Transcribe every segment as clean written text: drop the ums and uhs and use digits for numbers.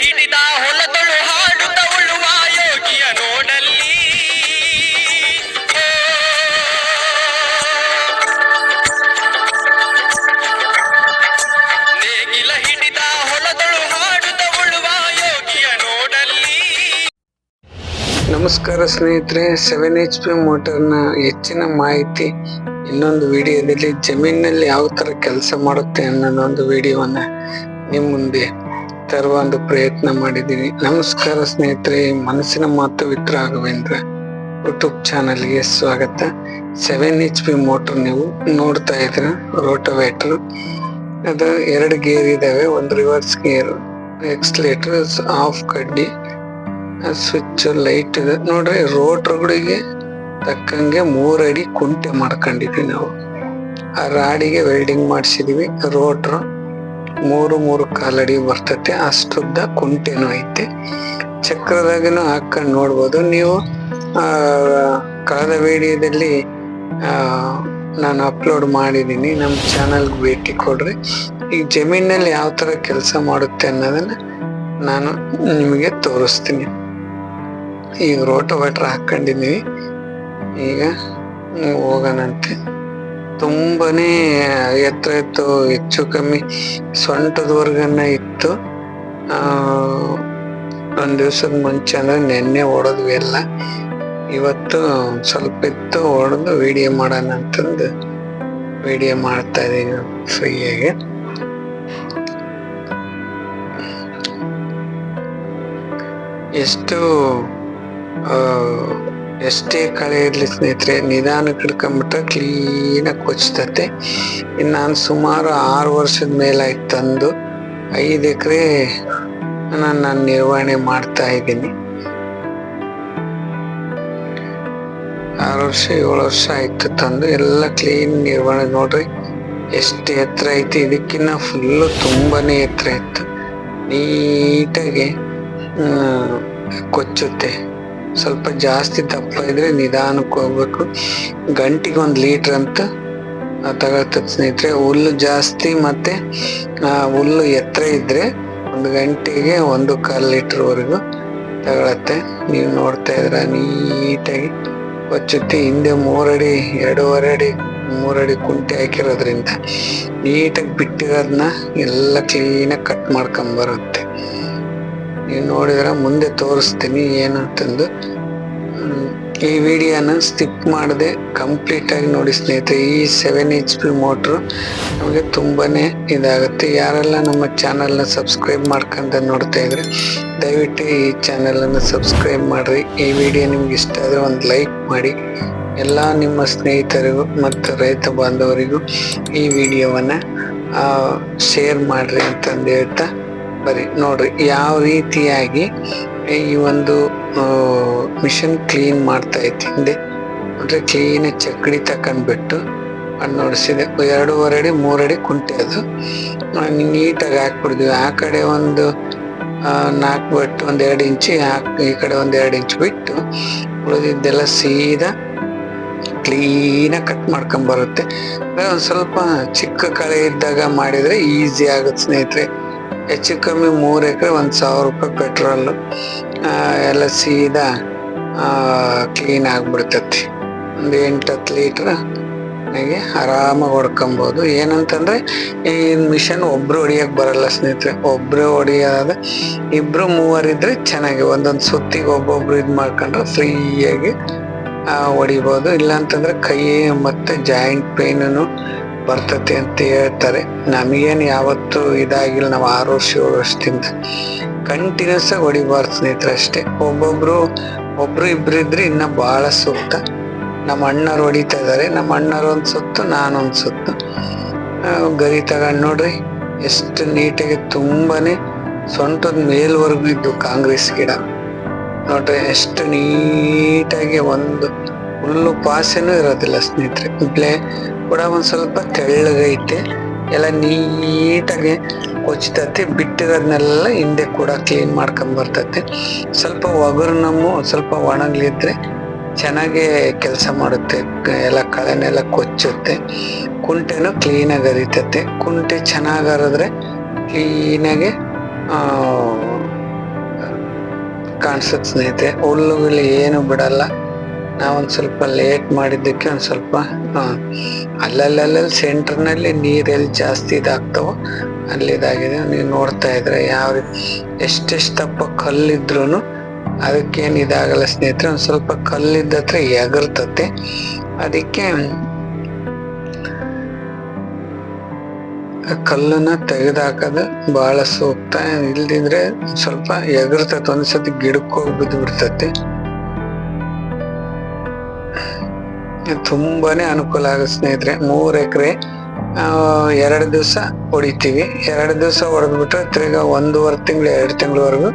ಹಿಡಿದ ಹೊಲದೊಳು ಹಾಡುತ್ತ ಉಳುವ ಯೋಗಿಯ ನೋಡಲ್ಲಿ ನೇಗಿಲ ಹಿಡಿದ ಹೊಲದೊಳು ಹಾಡುತ್ತ ಉಳುವ ಯೋಗಿಯ ನೋಡಲ್ಲಿ. ನಮಸ್ಕಾರ ಸ್ನೇಹಿತರೆ, 7HP ಮೋಟರ್ನ ಹೆಚ್ಚಿನ ಮಾಹಿತಿ ಇನ್ನೊಂದು ವಿಡಿಯೋದಲ್ಲಿ ಜಮೀನಿನಲ್ಲಿ ಯಾವ ತರ ಕೆಲಸ ಮಾಡುತ್ತೆ ಅನ್ನೋ ಒಂದು ವಿಡಿಯೋವನ್ನ ನಿಮ್ಮ ಮುಂದೆ ತರುವ ಒಂದು ಪ್ರಯತ್ನ ಮಾಡಿದ್ದೀನಿ. ನಮಸ್ಕಾರ ಸ್ನೇಹಿತರೆ, ಮನಸ್ಸಿನ ಮಾತು ವಿತ್ ರಾಘವೇಂದ್ರ ಯೂಟ್ಯೂಬ್ ಚಾನಲ್ಗೆ ಸ್ವಾಗತ. 7HP ಮೋಟರ್ ನೀವು ನೋಡ್ತಾ ಇದ್ದೀರ. ರೋಟೋವೇಟರ್ ಅದು 2 ಗೇರ್ ಇದಾವೆ, ಒಂದು ರಿವರ್ಸ್ ಗೇರ್, ಎಕ್ಸ್ಲೇಟರ್, ಆಫ್ ಕಡ್ಡಿ, ಸ್ವಿಚ್, ಲೈಟ್ ಇದೆ ನೋಡ್ರಿ. ರೋಟ್ರುಗಳಿಗೆ ತಕ್ಕಂಗೆ 3 ಅಡಿ ಕುಂಟೆ ಮಾಡ್ಕೊಂಡಿದ್ವಿ ನಾವು. ಆ ರಾಡಿಗೆ ವೆಲ್ಡಿಂಗ್ ಮಾಡಿಸಿದೀವಿ. ರೋಟ್ರು 3 ಕಾಲ್ ಅಡಿ ಬರ್ತತೆ, ಅಷ್ಟುದ್ದ ಕುಂಟೆನೂ ಐತೆ. ಚಕ್ರದಾಗನು ಹಾಕೊಂಡು ನೋಡ್ಬೋದು ನೀವು. ಕಳೆದ ವಿಡಿಯೋದಲ್ಲಿ ನಾನು ಅಪ್ಲೋಡ್ ಮಾಡಿದ್ದೀನಿ, ನಮ್ಮ ಚಾನಲ್ಗೆ ಭೇಟಿ ಕೊಡ್ರಿ. ಈ ಜಮೀನಲ್ಲಿ ಯಾವ ತರ ಕೆಲಸ ಮಾಡುತ್ತೆ ಅನ್ನೋದನ್ನ ನಾನು ನಿಮಗೆ ತೋರಿಸ್ತೀನಿ. ಈಗ ರೋಟೋವೇಟರ್ ಹಾಕೊಂಡಿದೀವಿ. ಈಗ ಹೋಗೋಣಂತೆ. ತುಂಬಾನೇ ಎತ್ತರ ಇತ್ತು, ಹೆಚ್ಚು ಕಮ್ಮಿ ಸೊಂಟದವರ್ಗನ್ನ ಇತ್ತು. ಒಂದ್ ದಿವ್ಸದ ಮುಂಚೆ ಅಂದ್ರೆ ನೆನ್ನೆ ಹೊಡೆದ್ವಿ ಎಲ್ಲ. ಇವತ್ತು ಸ್ವಲ್ಪ ಇತ್ತು, ಹೊಡೆದು ವಿಡಿಯೋ ಮಾಡೋಣ ಅಂತಂದು ವಿಡಿಯೋ ಮಾಡ್ತಾ ಇದೀನಿ ಫ್ರೀಯಾಗಿ. ಎಷ್ಟೇ ಕಳೆ ಇರ್ಲಿ ಸ್ನೇಹಿತರೆ, ನಿಧಾನಕ್ಕೆ ಹಿಡ್ಕೊಂಡ್ಬಿಟ್ರೆ ಕ್ಲೀನಾಗಿ ಕೊಚ್ತತೆ. ಇನ್ನು ನಾನು ಸುಮಾರು 6 ವರ್ಷದ ಮೇಲಾಯ್ತು ತಂದು. 5 ಎಕರೆ ನಾನು ನಿರ್ವಹಣೆ ಮಾಡ್ತಾ ಇದ್ದೀನಿ. 6 ವರ್ಷ 7 ವರ್ಷ ಆಯ್ತು ತಂದು. ಎಲ್ಲ ಕ್ಲೀನ್ ನಿರ್ವಹಣೆ ನೋಡ್ರಿ ಎಷ್ಟು ಎತ್ತರ ಐತಿ. ಇದಕ್ಕಿನ್ನ ಫುಲ್ಲು ತುಂಬಾನೇ ಎತ್ತರ ಇತ್ತು. ನೀಟಾಗಿ ಕೊಚ್ಚುತ್ತೆ. ಸ್ವಲ್ಪ ಜಾಸ್ತಿ ದಪ್ಪ ಇದ್ರೆ ನಿಧಾನಕ್ಕೆ ಹೋಗ್ಬೇಕು. ಗಂಟಿಗೆ 1 ಲೀಟರ್ ಅಂತ ತಗೊಳ್ತದೆ ಸ್ನೇಹಿತರೆ. ಹುಲ್ಲು ಜಾಸ್ತಿ ಮತ್ತೆ ಹುಲ್ಲು ಎತ್ತರ ಇದ್ರೆ 1 ಗಂಟೆಗೆ 1.25 ಲೀಟರ್ ವರೆಗೂ ತಗೊಳತ್ತೆ. ನೀವು ನೋಡ್ತಾ ಇದ್ರ ನೀಟಾಗಿ ಕೊಚ್ಚುತ್ತೆ. ಹಿಂದೆ 3 ಅಡಿ 2.5 ಅಡಿ 3 ಅಡಿ ಕುಂಟೆ ಹಾಕಿರೋದ್ರಿಂದ ನೀಟಾಗಿ ಬಿಟ್ಟಿರೋದನ್ನ ಎಲ್ಲ ಕ್ಲೀನಾಗಿ ಕಟ್ ಮಾಡ್ಕೊಂಡ್ ಬರುತ್ತೆ. ನೀವು ನೋಡಿದ್ರೆ ಮುಂದೆ ತೋರಿಸ್ತೀನಿ ಏನಂತಂದು. ಈ ವಿಡಿಯೋನ ಸ್ಕಿಪ್ ಮಾಡದೆ ಕಂಪ್ಲೀಟ್ ಆಗಿ ನೋಡಿ ಸ್ನೇಹಿತರೆ. ಈ 7HP ಮೋಟ್ರು ನಮಗೆ ತುಂಬಾನೇ ಇದಾಗುತ್ತೆ. ಯಾರೆಲ್ಲ ನಮ್ಮ ಚಾನಲ್ನ ಸಬ್ಸ್ಕ್ರೈಬ್ ಮಾಡ್ಕೊಂತ ನೋಡ್ತಾ ಇದ್ರೆ ದಯವಿಟ್ಟು ಈ ಚಾನಲನ್ನು ಸಬ್ಸ್ಕ್ರೈಬ್ ಮಾಡ್ರಿ. ಈ ವಿಡಿಯೋ ನಿಮ್ಗೆ ಇಷ್ಟ ಆದರೆ ಒಂದು ಲೈಕ್ ಮಾಡಿ. ಎಲ್ಲ ನಿಮ್ಮ ಸ್ನೇಹಿತರಿಗೂ ಮತ್ತು ರೈತ ಬಾಂಧವರಿಗೂ ಈ ವಿಡಿಯೋವನ್ನ ಶೇರ್ ಮಾಡ್ರಿ ಅಂತಂದು ಹೇಳ್ತಾ ಬರೀ ನೋಡ್ರಿ ಯಾವ ರೀತಿಯಾಗಿ ಈ ಒಂದು ಮಿಷನ್ ಕ್ಲೀನ್ ಮಾಡ್ತಾ ಐತಿ. ಹಿಂದೆ ನೋಡ್ರಿ ಕ್ಲೀನ್ ಚಕ್ಕಡಿ ತಕೊಂಡ್ಬಿಟ್ಟು ಅದು ನೋಡಿಸಿದೆ. 2.5 ಅಡಿ 3 ಅಡಿ ಕುಂಟೆ ಅದು ನೀಟಾಗಿ ಹಾಕ್ಬಿಡ್ತೀವಿ. ಆ ಕಡೆ ಒಂದು 4 ಬಿಟ್ಟು 1-2 ಇಂಚು, ಈ ಕಡೆ 1-2 ಇಂಚು ಬಿಟ್ಟು ಉಳಿದಿದ್ದೆಲ್ಲ ಸೀದಾ ಕ್ಲೀನಾಗಿ ಕಟ್ ಮಾಡ್ಕೊಂಡ್ ಬರುತ್ತೆ. ಒಂದು ಸ್ವಲ್ಪ ಚಿಕ್ಕ ಕಳೆ ಇದ್ದಾಗ ಮಾಡಿದ್ರೆ ಈಸಿ ಆಗುತ್ತೆ ಸ್ನೇಹಿತರೆ. ಹೆಚ್ಚು ಕಮ್ಮಿ 3 ಎಕರೆ 1,000 ರೂಪಾಯಿ ಪೆಟ್ರೋಲ್ ಎಲ್ಲ ಸೀದಾ ಕ್ಲೀನ್ ಆಗ್ಬಿಡ್ತತಿ. ಒಂದು 8-10 ಲೀಟ್ರ್ ನನಗೆ ಆರಾಮಾಗಿ ಹೊಡ್ಕೊಬೋದು. ಏನಂತಂದ್ರೆ ಈ ಮಿಷನ್ ಒಬ್ರು ಹೊಡಿಯಕ್ ಬರಲ್ಲ ಸ್ನೇಹಿತರೆ. ಒಬ್ರು ಹೊಡಿಯೋದ 2-3 ಇದ್ರೆ ಚೆನ್ನಾಗಿ ಒಂದೊಂದು ಸುತ್ತಿಗೆ ಒಬ್ಬೊಬ್ರು ಇದು ಮಾಡ್ಕೊಂಡ್ರೆ ಫ್ರೀಯಾಗಿ ಹೊಡಿಬೋದು. ಇಲ್ಲಾಂತಂದ್ರೆ ಕೈ ಮತ್ತೆ ಜಾಯಿಂಟ್ ಪೇನು ಬರ್ತತೆ ಅಂತ ಹೇಳ್ತಾರೆ. ನಮಗೇನು ಯಾವತ್ತೂ ಇದಾಗಿಲ್ಲ. ನಾವು 6 ವರ್ಷ 7 ವರ್ಷದಿಂದ ಕಂಟಿನ್ಯೂಸ್ ಆಗಿ ಹೊಡಿಬಾರ್ದು ಸ್ನೇಹಿತರೆ ಅಷ್ಟೇ. ಒಬ್ರು ಇಬ್ರು ಇದ್ರೆ ಇನ್ನ ಬಹಳ ಸೂಕ್ತ. ನಮ್ಮ ಅಣ್ಣವ್ರು ಹೊಡಿತಾ ಇದಾರೆ. ನಮ್ಮ ಅಣ್ಣವ್ರು 1 ಸುತ್ತು, ನಾನೊಂದು ಸುತ್ತು. ಗರಿ ತಗೊಂಡು ನೋಡ್ರಿ ಎಷ್ಟು ನೀಟಾಗಿ ತುಂಬಾನೇ ಸೊಂಟದ ಮೇಲ್ವರೆಗೂ ಇದ್ದು ಕಾಂಗ್ರೆಸ್ ಗಿಡ ನೋಡ್ರಿ ಎಷ್ಟು ನೀಟಾಗಿ. ಒಂದು ಹುಲ್ಲು ಪಾಸೆನೂ ಇರೋದಿಲ್ಲ ಸ್ನೇಹಿತರೆ. ಬ್ಲೇ ಕೂಡ ಒಂದ್ ಸ್ವಲ್ಪ ತೆಳ್ಳಗೈತೆ. ಎಲ್ಲ ನೀಟಾಗಿ ಕೊಚ್ತತೆ. ಬಿಟ್ಟಿರೋದ್ನೆಲ್ಲ ಹಿಂದೆ ಕೂಡ ಕ್ಲೀನ್ ಮಾಡ್ಕೊಂಡ್ ಬರ್ತತೆ. ಸ್ವಲ್ಪ ಒಗರು ಸ್ವಲ್ಪ ಒಣಗ್ಲಿದ್ರೆ ಚೆನ್ನಾಗಿ ಕೆಲಸ ಮಾಡುತ್ತೆ. ಎಲ್ಲ ಕಳೆನೆಲ್ಲ ಕೊಚ್ಚುತ್ತೆ. ಕುಂಟೆನೂ ಕ್ಲೀನಾಗಿ ಅರಿತತೆ. ಕುಂಟೆ ಚೆನ್ನಾಗಿ ಹರಿದ್ರೆ ಕ್ಲೀನಾಗಿ ಕಾಣಿಸುತ್ತೆ ಸ್ನೇಹಿತರೆ. ಹುಲ್ಲುಗಳು ಏನು ಬಿಡಲ್ಲ. ನಾವೊಂದು ಸ್ವಲ್ಪ ಲೇಟ್ ಮಾಡಿದ್ದಕ್ಕೆ ಒಂದು ಸ್ವಲ್ಪ ಅಲ್ಲಲ್ಲಿ ಸೆಂಟರ್ನಲ್ಲಿ ನೀರು ಎಲ್ಲಿ ಜಾಸ್ತಿ ಇದಾಗ್ತಾವೋ ಅಲ್ಲಿ ಇದಾಗಿದೆ. ನೀವು ನೋಡ್ತಾ ಇದ್ರೆ ಯಾವ ರೀತಿ ಎಷ್ಟೆಷ್ಟು ದಪ್ಪ ಕಲ್ಲಿದ್ರು ಅದಕ್ಕೇನು ಇದಾಗಲ್ಲ ಸ್ನೇಹಿತರೆ. ಒಂದು ಸ್ವಲ್ಪ ಕಲ್ಲಿದ್ದತ್ರ ಎಗರ್ತತೆ. ಅದಕ್ಕೆ ಕಲ್ಲನ್ನ ತೆಗೆದಾಕೋದು ಬಹಳ ಸೂಕ್ತ. ಇಲ್ದಿದ್ರೆ ಸ್ವಲ್ಪ ಎಗರ್ತತೆ, ಒಂದ್ಸತಿ ಗಿಡಕ್ಕೆ ಹೋಗಿ ಬಿದ್ದು ಬಿಡ್ತತೆ. ತುಂಬಾನೇ ಅನುಕೂಲ ಆಗುತ್ತೆ ಸ್ನೇಹಿತರೆ. 3 ಎಕರೆ 2 ದಿವಸ ಹೊಡಿತೀವಿ. 2 ದಿವಸ ಹೊಡೆದ್ಬಿಟ್ರೆ ತಿರ್ಗಾ 1.5 ತಿಂಗಳು 2 ತಿಂಗಳವರೆಗೂ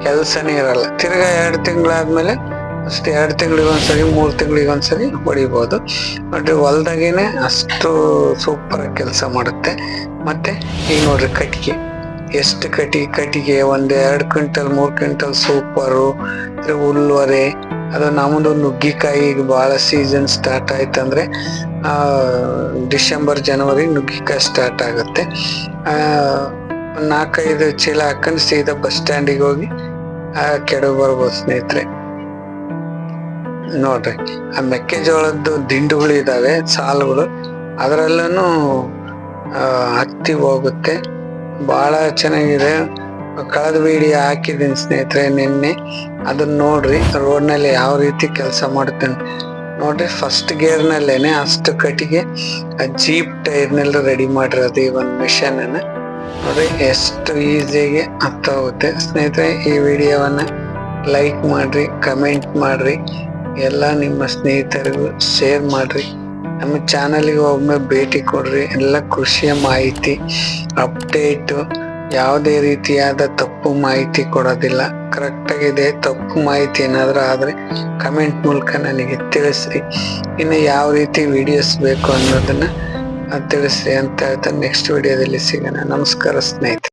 ಕೆಲಸನೇ ಇರಲ್ಲ. ತಿರ್ಗಾ 2 ತಿಂಗಳಾದ್ಮೇಲೆ ಅಷ್ಟು 2 ತಿಂಗಳಿಗೊಂದ್ಸರಿ 3 ತಿಂಗಳಿಗೊಂದ್ಸರಿ ಹೊಡಿಬೋದು. ನೋಡ್ರಿ ಹೊಲ್ದಾಗೇನೆ ಅಷ್ಟು ಸೂಪರ್ ಆಗಿ ಕೆಲಸ ಮಾಡುತ್ತೆ. ಮತ್ತೆ ಈಗ ನೋಡ್ರಿ ಕಟ್ಟಿಗೆ, ಎಷ್ಟು ಕಟ್ಟಿಗೆ 1-2 ಕ್ವಿಂಟಲ್ 3 ಕ್ವಿಂಟಲ್ ಸೂಪರು. ಹುಲ್ಲುವರೆ ಅದು ನಮ್ಮದು ನುಗ್ಗಿಕಾಯಿ ಈಗ ಬಹಳ ಸೀಸನ್ ಸ್ಟಾರ್ಟ್ ಆಯ್ತಂದ್ರೆ ಡಿಸೆಂಬರ್ ಜನವರಿ ನುಗ್ಗಿಕಾಯಿ ಸ್ಟಾರ್ಟ್ ಆಗುತ್ತೆ. 4-5 ಚೀಲ ಹಾಕೊಂಡು ಸೀದಾ ಬಸ್ ಸ್ಟ್ಯಾಂಡಿಗೆ ಹೋಗಿ ಕೆಡವು ಬರ್ಬೋದು ಸ್ನೇಹಿತರೆ. ನೋಡ್ರಿ ಆ ಮೆಕ್ಕೆಜೋಳದ್ದು ದಿಂಡುಗಳು ಇದಾವೆ, ಸಾಲುಗಳು, ಅದರಲ್ಲೂ ಹತ್ತಿ ಹೋಗುತ್ತೆ. ಬಹಳ ಚೆನ್ನಾಗಿದೆ. ಕಳೆದ ವಿಡಿಯೋ ಹಾಕಿದ್ದೀನಿ ಸ್ನೇಹಿತರೆ ನಿನ್ನೆ, ಅದನ್ನ ನೋಡ್ರಿ. ರೋಡ್ನಲ್ಲಿ ಯಾವ ರೀತಿ ಕೆಲಸ ಮಾಡುತ್ತೇನೆ ನೋಡ್ರಿ. ಫಸ್ಟ್ ಗೇರ್ನಲ್ಲೇನೆ ಅಷ್ಟು ಕಟ್ಟಿಗೆ ಜೀಪ್ ಟೈರ್ನೆಲ್ಲ ರೆಡಿ ಮಾಡಿರೋದು ಈ ಒಂದು ಮಿಷನ್ ಅನ್ನ ನೋಡ್ರಿ. ಎಷ್ಟು ಈಸಿಯಾಗಿ ಅರ್ಥ ಹೋಗುತ್ತೆ ಸ್ನೇಹಿತರೆ. ಈ ವಿಡಿಯೋವನ್ನ ಲೈಕ್ ಮಾಡ್ರಿ, ಕಮೆಂಟ್ ಮಾಡ್ರಿ, ಎಲ್ಲ ನಿಮ್ಮ ಸ್ನೇಹಿತರಿಗೂ ಶೇರ್ ಮಾಡ್ರಿ. ನಮ್ಮ ಚಾನಲ್ಗೆ ಒಮ್ಮೆ ಭೇಟಿ ಕೊಡ್ರಿ. ಎಲ್ಲ ಕೃಷಿಯ ಮಾಹಿತಿ ಅಪ್ಡೇಟು, ಯಾವುದೇ ರೀತಿಯಾದ ತಪ್ಪು ಮಾಹಿತಿ ಕೊಡೋದಿಲ್ಲ, ಕರೆಕ್ಟ್ ಆಗಿದೆ. ತಪ್ಪು ಮಾಹಿತಿ ಏನಾದ್ರೂ ಆದ್ರೆ ಕಮೆಂಟ್ ಮೂಲಕ ನನಗೆ ತಿಳಿಸ್ರಿ. ಇನ್ನು ಯಾವ ರೀತಿ ವಿಡಿಯೋಸ್ ಬೇಕು ಅನ್ನೋದನ್ನ ತಿಳಿಸ್ರಿ ಅಂತ ಹೇಳ್ತಾ ನೆಕ್ಸ್ಟ್ ವಿಡಿಯೋದಲ್ಲಿ ಸಿಗೋಣ. ನಮಸ್ಕಾರ ಸ್ನೇಹಿತರೆ.